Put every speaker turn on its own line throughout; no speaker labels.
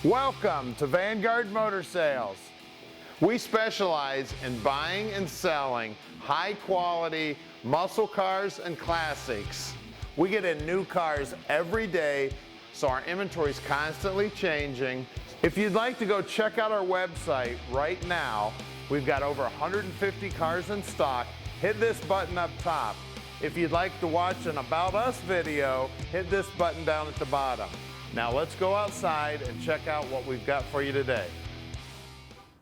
Welcome to Vanguard Motor Sales. We specialize in buying and selling high quality muscle cars and classics. We get in new cars every day, so our inventory is constantly changing. If you'd like to go check out our website right now, we've got over 150 cars in stock. Hit this button up top. If you'd like to watch an About Us video, hit this button down at the bottom. Now let's go outside and check out what we've got for you today.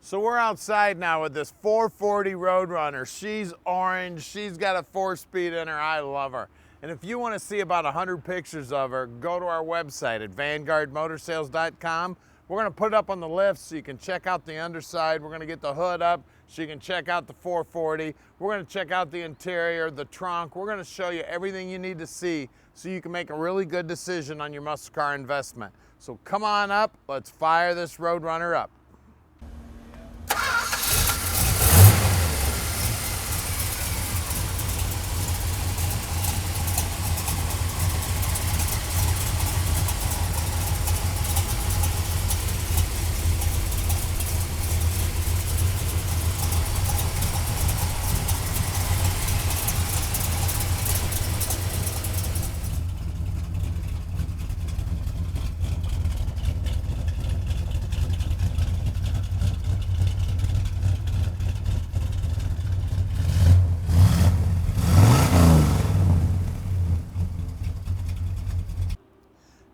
So we're outside now with this 440 Roadrunner. She's orange, she's got a 4-speed in her, I love her. And if you want to see about 100 pictures of her, go to our website at vanguardmotorsales.com. We're going to put it up on the lift so you can check out the underside. We're going to get the hood up so you can check out the 440. We're going to check out the interior, the trunk. We're going to show you everything you need to see so you can make a really good decision on your muscle car investment. So come on up, let's fire this Roadrunner up.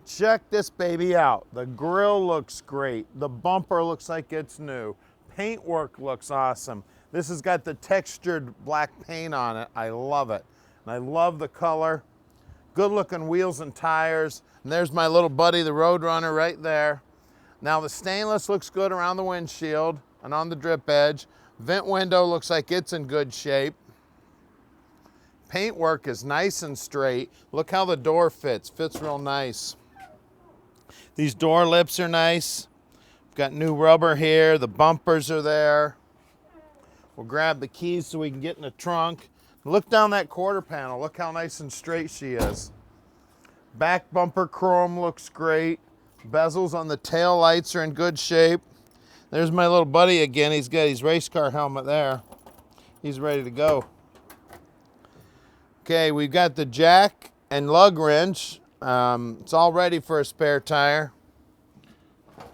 Check this baby out. The grille looks great. The bumper looks like it's new. Paintwork looks awesome. This has got the textured black paint on it. I love it. And I love the color. Good looking wheels and tires. And there's my little buddy, the Roadrunner, right there. Now the stainless looks good around the windshield and on the drip edge. Vent window looks like it's in good shape. Paintwork is nice and straight. Look how the door fits. Fits real nice. These door lips are nice. We've got new rubber here. The bumpers are there. We'll grab the keys so we can get in the trunk. Look down that quarter panel. Look how nice and straight she is. Back bumper chrome looks great. Bezels on the tail lights are in good shape. There's my little buddy again. He's got his race car helmet there. He's ready to go. Okay, we've got the jack and lug wrench. It's all ready for a spare tire.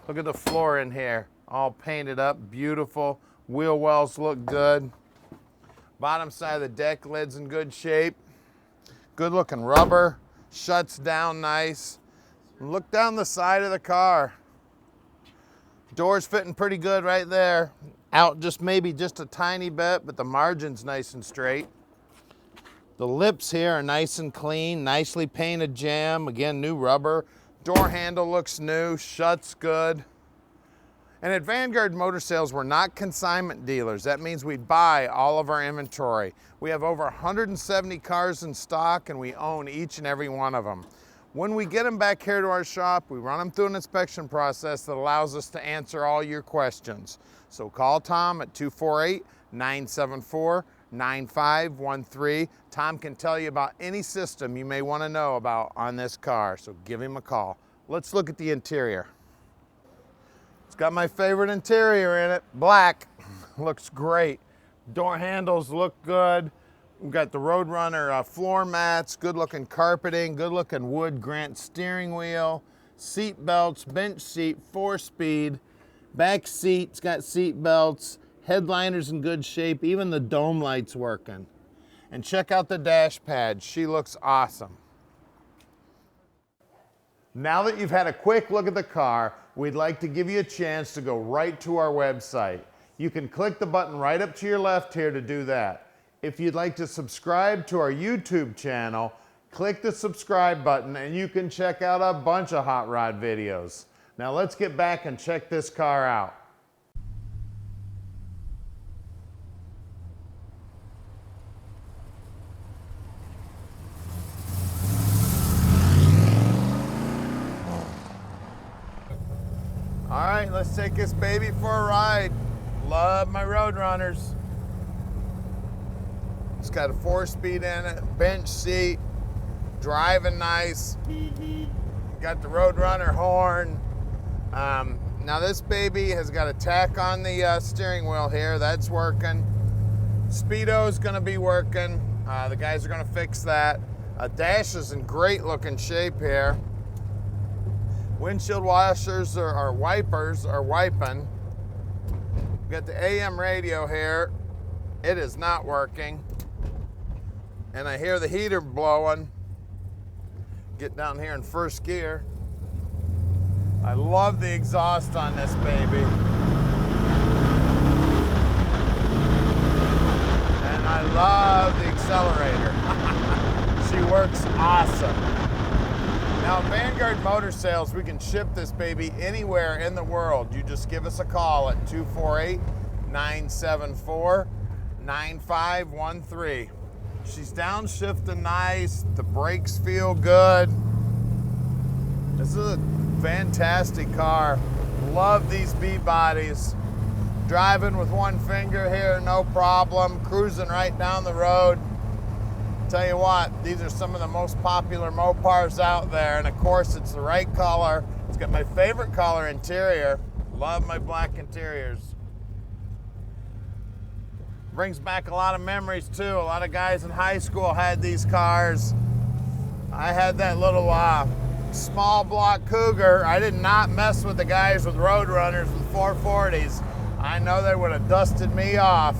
Look at the floor in here, all painted up, beautiful. Wheel wells look good. Bottom side of the deck lid's in good shape. Good looking rubber, shuts down nice. And look down the side of the car. Door's fitting pretty good right there. Out just maybe just a tiny bit, but the margin's nice and straight. The lips here are nice and clean, nicely painted jam. Again, new rubber. Door handle looks new, shuts good. And at Vanguard Motor Sales, we're not consignment dealers. That means we buy all of our inventory. We have over 170 cars in stock and we own each and every one of them. When we get them back here to our shop, we run them through an inspection process that allows us to answer all your questions. So call Tom at 248-974-9513. Tom can tell you about any system you may want to know about on this car, so give him a call. Let's look at the interior. It's got my favorite interior in it, black. Looks great. Door handles look good. We've got the Roadrunner floor mats, good looking carpeting, good looking wood Grant steering wheel, seat belts, bench seat, 4-speed, back seat's got seat belts. Headliner's in good shape, even the dome light's working. And check out the dash pad, she looks awesome. Now that you've had a quick look at the car, we'd like to give you a chance to go right to our website. You can click the button right up to your left here to do that. If you'd like to subscribe to our YouTube channel, click the subscribe button and you can check out a bunch of hot rod videos. Now let's get back and check this car out. All right, let's take this baby for a ride. Love my Roadrunners. It's got a 4-speed in it, bench seat, driving nice. Got the Roadrunner horn. Now this baby has got a tack on the steering wheel here. That's working. Speedo's gonna be working. The guys are gonna fix that. Dash is in great looking shape here. Windshield washers or wipers are wiping. We got the AM radio here. It is not working. And I hear the heater blowing. Get down here in first gear. I love the exhaust on this baby. And I love the accelerator. She works awesome. Now at Vanguard Motor Sales, we can ship this baby anywhere in the world. You just give us a call at 248-974-9513. She's downshifting nice. The brakes feel good. This is a fantastic car. Love these B-bodies. Driving with one finger here, no problem. Cruising right down the road. Tell you what, these are some of the most popular Mopars out there, and of course it's the right color. It's got my favorite color interior. Love my black interiors. Brings back a lot of memories too. A lot of guys in high school had these cars. I had that little small block Cougar. I did not mess with the guys with Road Runners with 440s. I know they would have dusted me off.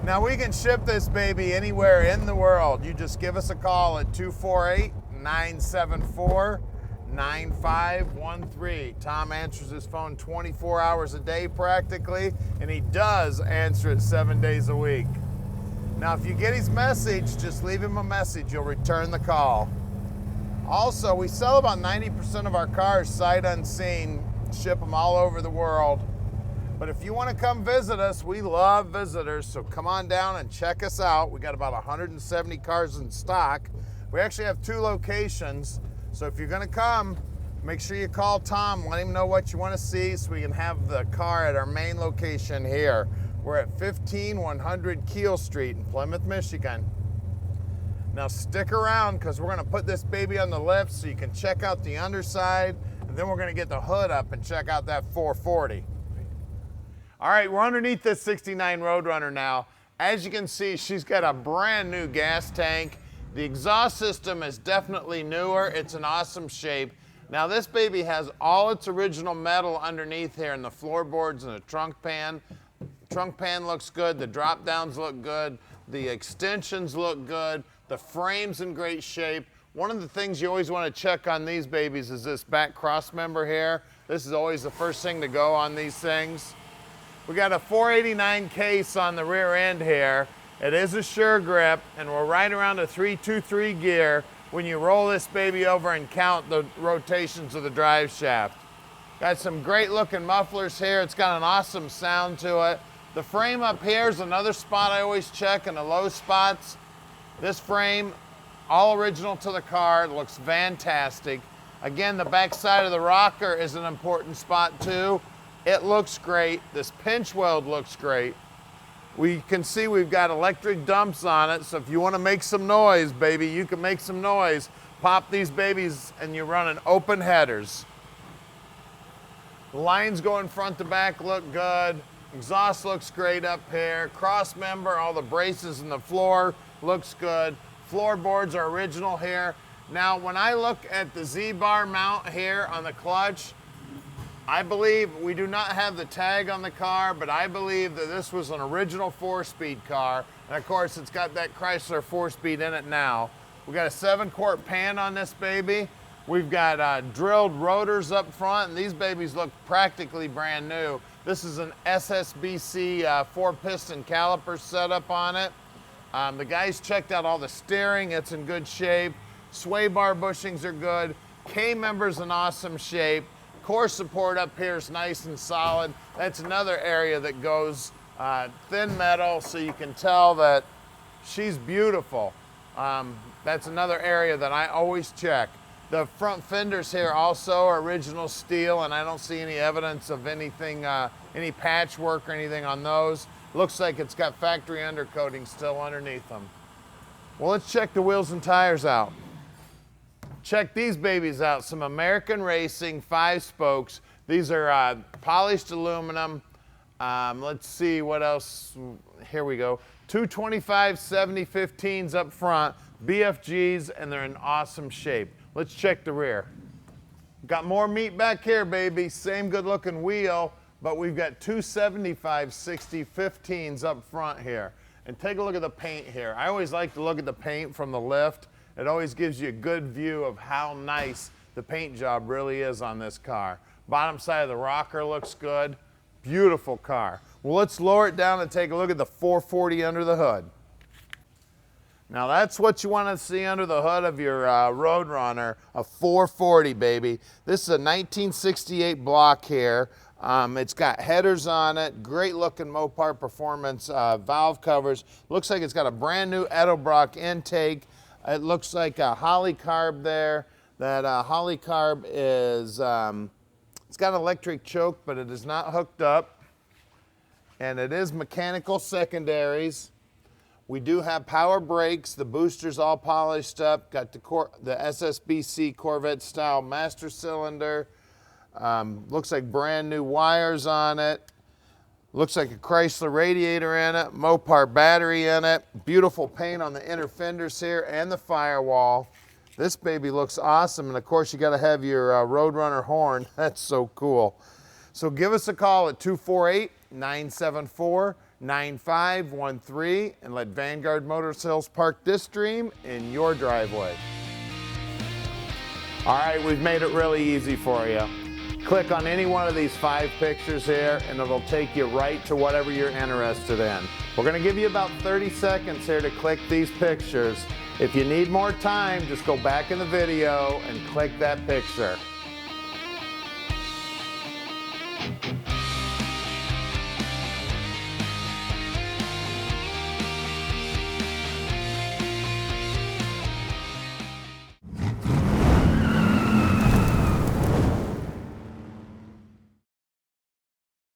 Now we can ship this baby anywhere in the world. You just give us a call at 248-974-9513. Tom answers his phone 24 hours a day practically, and he does answer it 7 days a week. Now if you get his message, just leave him a message. You'll return the call. Also, we sell about 90% of our cars sight unseen, ship them all over the world. But if you want to come visit us, we love visitors, so come on down and check us out. We got about 170 cars in stock. We actually have 2 locations, so if you're going to come, make sure you call Tom, let him know what you want to see so we can have the car at our main location here. We're at 15100 Keel Street in Plymouth, Michigan. Now stick around because we're going to put this baby on the lift so you can check out the underside, and then we're going to get the hood up and check out that 440. All right, we're underneath this 69 Roadrunner now. As you can see, she's got a brand new gas tank. The exhaust system is definitely newer. It's an awesome shape. Now this baby has all its original metal underneath here in the floorboards and the trunk pan. Trunk pan looks good. The drop downs look good. The extensions look good. The frame's in great shape. One of the things you always want to check on these babies is this back cross member here. This is always the first thing to go on these things. We got a 489 case on the rear end here. It is a sure grip, and we're right around a 323 gear when you roll this baby over and count the rotations of the drive shaft. Got some great looking mufflers here. It's got an awesome sound to it. The frame up here is another spot I always check in the low spots. This frame, all original to the car, it looks fantastic. Again, the back side of the rocker is an important spot too. It looks great. This pinch weld looks great. We can see we've got electric dumps on it, so if you want to make some noise, baby, you can make some noise. Pop these babies and you're running open headers. The lines going front to back look good. Exhaust looks great up here. Cross member, all the braces in the floor looks good. Floorboards are original here. Now, when I look at the Z-bar mount here on the clutch, I believe we do not have the tag on the car, but I believe that this was an original 4-speed car. And of course, it's got that Chrysler 4-speed in it now. We got a 7-quart pan on this baby. We've got drilled rotors up front, and these babies look practically brand new. This is an SSBC 4-piston caliper setup on it. The guys checked out all the steering. It's in good shape. Sway bar bushings are good. K-member's in awesome shape. Core support up here is nice and solid. That's another area that goes thin metal, so you can tell that she's beautiful. That's another area that I always check. The front fenders here also are original steel, and I don't see any evidence of anything, any patchwork or anything on those. Looks like it's got factory undercoating still underneath them. Well, let's check the wheels and tires out. Check these babies out, some American Racing 5 spokes. These are polished aluminum. Let's see what else, here we go. 225 70-15s up front, BFGs, and they're in awesome shape. Let's check the rear. Got more meat back here, baby. Same good looking wheel, but we've got 275 60-15s up front here. And take a look at the paint here. I always like to look at the paint from the lift. It always gives you a good view of how nice the paint job really is on this car. Bottom side of the rocker looks good. Beautiful car. Well, let's lower it down and take a look at the 440 under the hood. Now that's what you want to see under the hood of your Roadrunner, a 440, baby. This is a 1968 block here. It's got headers on it, great looking Mopar Performance valve covers. Looks like it's got a brand new Edelbrock intake. It looks like a Holley Carb there. That Holley Carb is, it's got an electric choke, but it is not hooked up. And it is mechanical secondaries. We do have power brakes. The booster's all polished up. Got the SSBC Corvette style master cylinder. Looks like brand new wires on it. Looks like a Chrysler radiator in it, Mopar battery in it. Beautiful paint on the inner fenders here and the firewall. This baby looks awesome, and of course you gotta have your Roadrunner horn. That's so cool. So give us a call at 248-974-9513 and let Vanguard Motor Sales park this dream in your driveway. All right, we've made it really easy for you. Click on any one of these 5 pictures here and it'll take you right to whatever you're interested in. We're gonna give you about 30 seconds here to click these pictures. If you need more time, just go back in the video and click that picture.